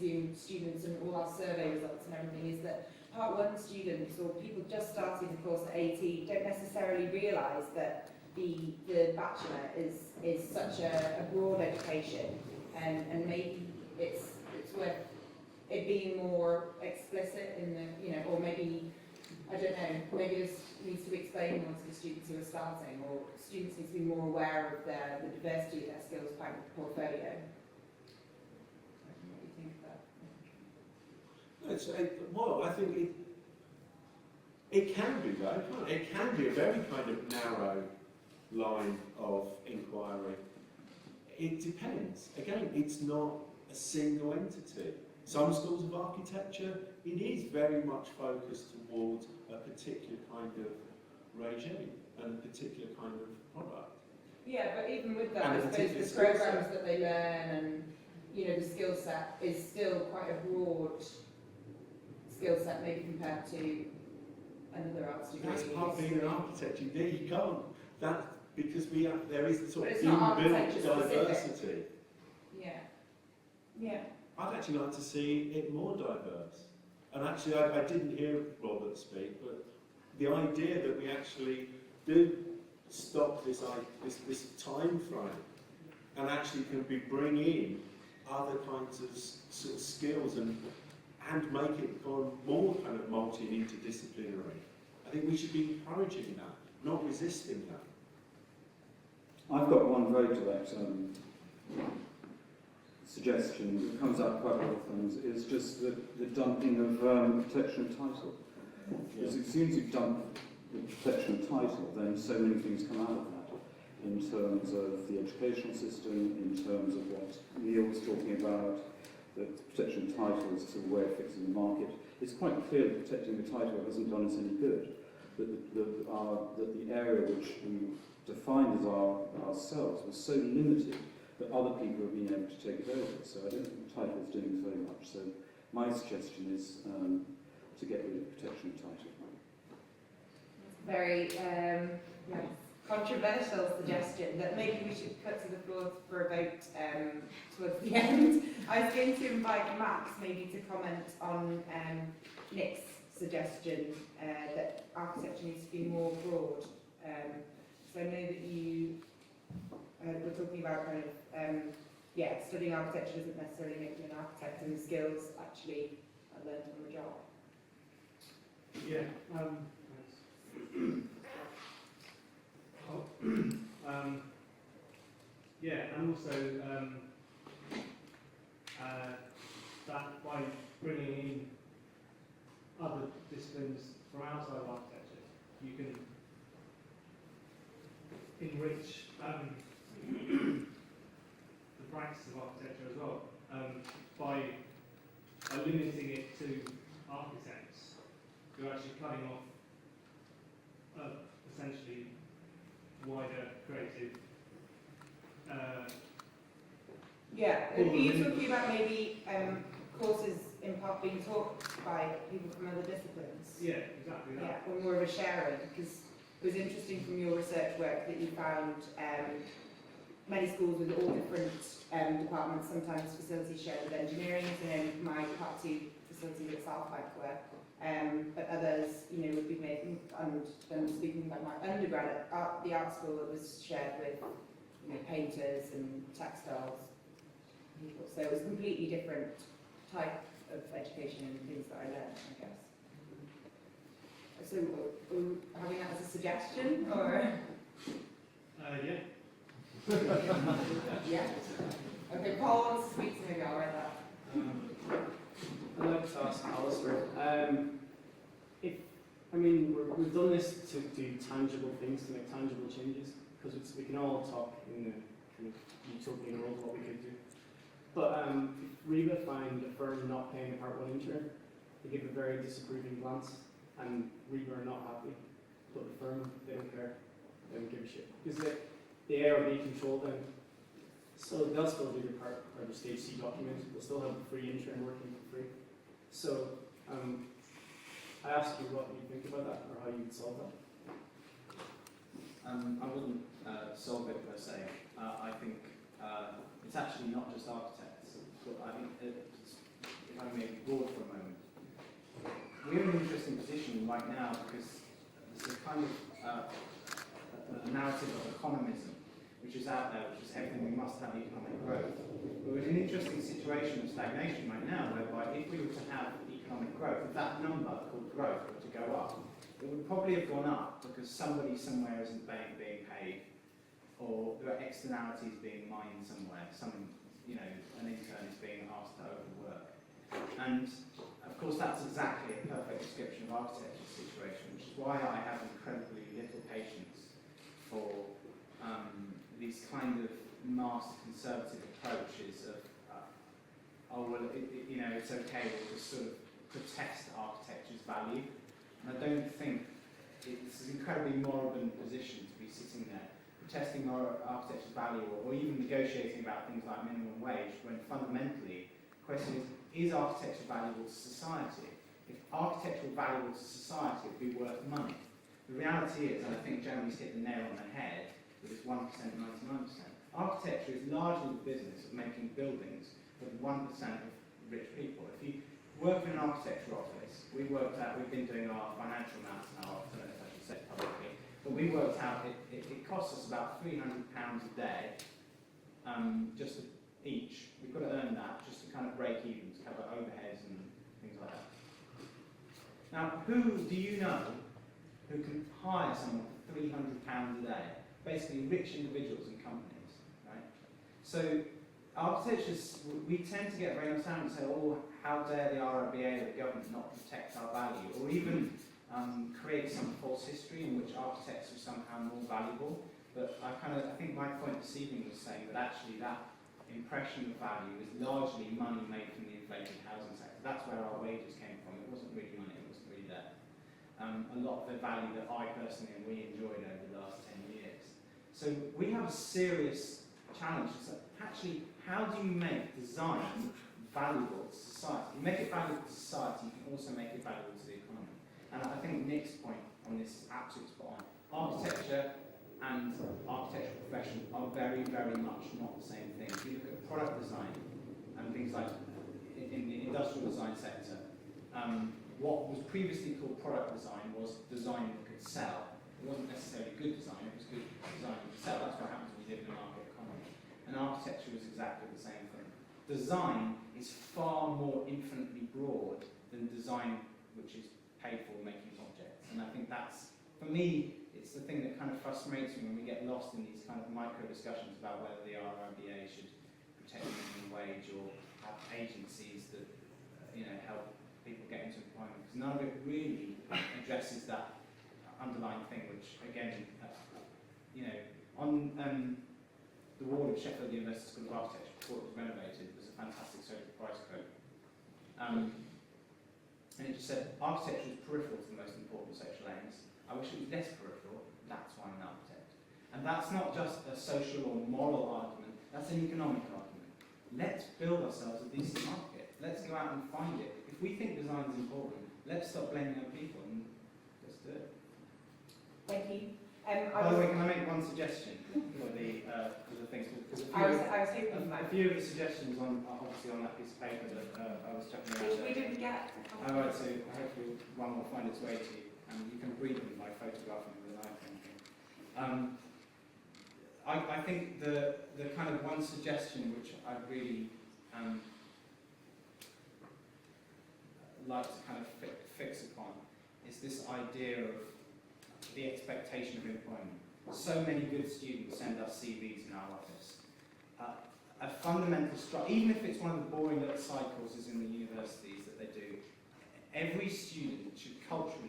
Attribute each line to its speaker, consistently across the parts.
Speaker 1: interviewing students and all our survey results and everything, is that Part 1 students or people just starting the course at AT don't necessarily realise that the bachelor is such a broad education, and maybe it's worth it being more explicit in the, you know, or maybe, I don't know, maybe this needs to be explained more to the students who are starting, or students need to be more aware of the diversity of their skills portfolio. What do you think of that?
Speaker 2: Well, I think it can be though, can't it? It can be a very kind of narrow line of inquiry. It depends. Again, it's not a single entity. Some schools of architecture, it is very much focused towards a particular kind of regime and a particular kind of product.
Speaker 1: Yeah, but even with that, I suppose the programs that they learn and, you know, the skill set is still quite a broad skill set, maybe compared to another arts degree.
Speaker 2: That's part of being an architect. You can't. That because there is sort of
Speaker 1: inbuilt
Speaker 2: diversity.
Speaker 1: Yeah. Yeah.
Speaker 2: I'd actually like to see it more diverse. And actually, I didn't hear Robert speak, but the idea that we actually do stop this time frame and actually can be bring in other kinds of sort of skills and make it more kind of multi and interdisciplinary. I think we should be encouraging that, not resisting that.
Speaker 3: I've got one very direct suggestion that comes up quite often, is just the dumping of protection of title. Because as soon as you dump the protection of title, then so many things come out of that, in terms of the educational system, in terms of what Neil was talking about, that protection of title is sort of way of fixing the market. It's quite clear that protecting the title hasn't done us any good, that the area which we defined as ourselves was so limited that other people have been able to take it over. So I don't think the title is doing us very much. So my suggestion is to get rid of protection of title.
Speaker 1: Very controversial suggestion that maybe we should cut to the floor for a vote towards the end. I was going to invite Max maybe to comment on Nic's suggestion that architecture needs to be more broad. So I know that you were talking about kind of, studying architecture doesn't necessarily make you an architect, and the skills actually are learned on the job.
Speaker 4: Yeah. And also that by bringing in other disciplines from outside of architecture, you can enrich the practice of architecture as well by limiting it to architects. You're actually cutting off essentially wider creative.
Speaker 1: Are you talking about maybe courses in part being taught by people from other disciplines?
Speaker 4: Yeah, exactly that.
Speaker 1: Yeah, or more of a sharing, because it was interesting from your research work that you found many schools with all different departments, sometimes facilities shared with engineering, so my Part 2 facility looks like work. But others, would be making, and then speaking about my undergrad at the art school, it was shared with, painters and textiles people. So it was a completely different type of education and things that I learned, I guess. So are we having that as a suggestion, or?
Speaker 4: Yeah.
Speaker 1: Yeah. Okay, Paul wants to speak to me. I'll write that.
Speaker 5: I'd like to ask Alastair, we've done this to do tangible things, to make tangible changes, because we can all talk in the kind of utopian world what we could do. But if RIBA find a firm not paying a Part 1 intern, they give a very disapproving glance, and RIBA are not happy. But the firm, they don't care, they don't give a shit. Because the ARB control them. So they'll still do their part of the stage C document, they'll still have a free intern working for free. So I ask you what you think about that, or how you'd solve that.
Speaker 6: I wouldn't solve it per se. I think it's actually not just architects, but I think me maybe broad for a moment. We're in an interesting position right now because there's a kind of a narrative of economism which is out there, which is everything, we must have economic growth. We're in an interesting situation of stagnation right now, whereby if we were to have economic growth, if that number called growth were to go up, it would probably have gone up because somebody somewhere isn't being paid, or there are externalities being mined somewhere, an intern is being asked to overwork. And of course that's exactly a perfect description of architecture's situation, which is why I have incredibly little patience for these kind of mass conservative approaches of, it's okay, we'll just sort of protest architecture's value. And I don't think it's an incredibly moribund position to be sitting there protesting architecture's value or even negotiating about things like minimum wage, when fundamentally the question is architecture valuable to society? If architecture were valuable to society, it would be worth money. The reality is, and I think Jeremy's hit the nail on the head with this 1%, 99%, architecture is largely the business of making buildings for the 1% of rich people. If you work in an architecture office, we've been doing our financial maths now, I don't know if I should say it publicly, but we worked out it costs us about £300 a day, just each. We've got to earn that just to kind of break even, to cover overheads and things like that. Now, who do you know who can hire someone for £300 a day? Basically, rich individuals and companies, right? So, architectures, we tend to get very understanding and say, oh, how dare the RIBA, the government, not protect our value, or even create some false history in which architects are somehow more valuable. But I think my point this evening was saying that actually that impression of value is largely money made from the inflated housing sector. That's where our wages came from. It wasn't really money, it wasn't really there. A lot of the value that I personally and we enjoyed over the last 10 years. So we have a serious challenge. So actually, how do you make design valuable to society? You make it valuable to society, you can also make it valuable to the economy. And I think Nic's point on this is absolutely spot on. Architecture and architectural profession are very, very much not the same thing. If you look at product design and things like in the industrial design sector, what was previously called product design was design that could sell. It wasn't necessarily good design, it was good design that could sell. That's what happens when you live in a market economy. And architecture is exactly the same thing. Design is far more infinitely broad than design which is paid for making objects. And I think that's, for me, it's the thing that kind of frustrates me when we get lost in these kind of micro discussions about whether the RIBA should protect the minimum wage or have agencies that help people get into employment. Because none of it really addresses that underlying thing, which again, on the wall of Sheffield University School of Architecture before it was renovated was a fantastic social price code. And it just said, architecture is peripheral to the most important social aims. I wish it was less peripheral, that's why I'm an architect. And that's not just a social or moral argument, that's an economic argument. Let's build ourselves a decent market. Let's go out and find it. If we think design is important, let's stop blaming other people and let's do it.
Speaker 1: Thank you.
Speaker 6: By the way, can I make one suggestion for the things? Because
Speaker 1: I was hoping
Speaker 6: a few of the suggestions obviously on that piece of paper that I was chucking around.
Speaker 1: we didn't get.
Speaker 6: Alright, so hopefully one will find its way to you, and you can read them by photographing with an iPhone. I think the kind of one suggestion which I'd really like to kind of fix upon is this idea of the expectation of employment. So many good students send us CVs in our office. A fundamental structure, even if it's one of the boring little side courses in the universities that they do, every student should culturally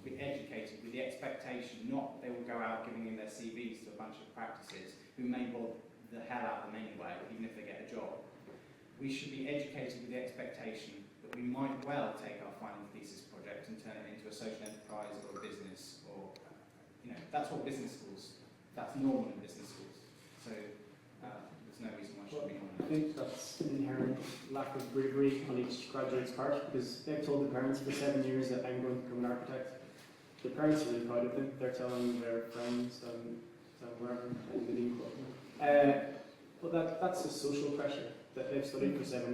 Speaker 6: be educated with the expectation, not they will go out giving in their CVs to a bunch of practices who may bore the hell out of them anyway, even if they get a job. We should be educated with the expectation that we might well take our final thesis project and turn it into a social enterprise or a business, or that's what business schools, that's normal in business schools. So there's no reason why it should be normal.
Speaker 5: I think that's an inherent lack of bravery on each graduate's part, because they've told the parents for 7 years that I'm going to become an architect. The parents are really proud of them. They're telling their friends and wherever in the league. But that's a social pressure that they've studied for 7 years.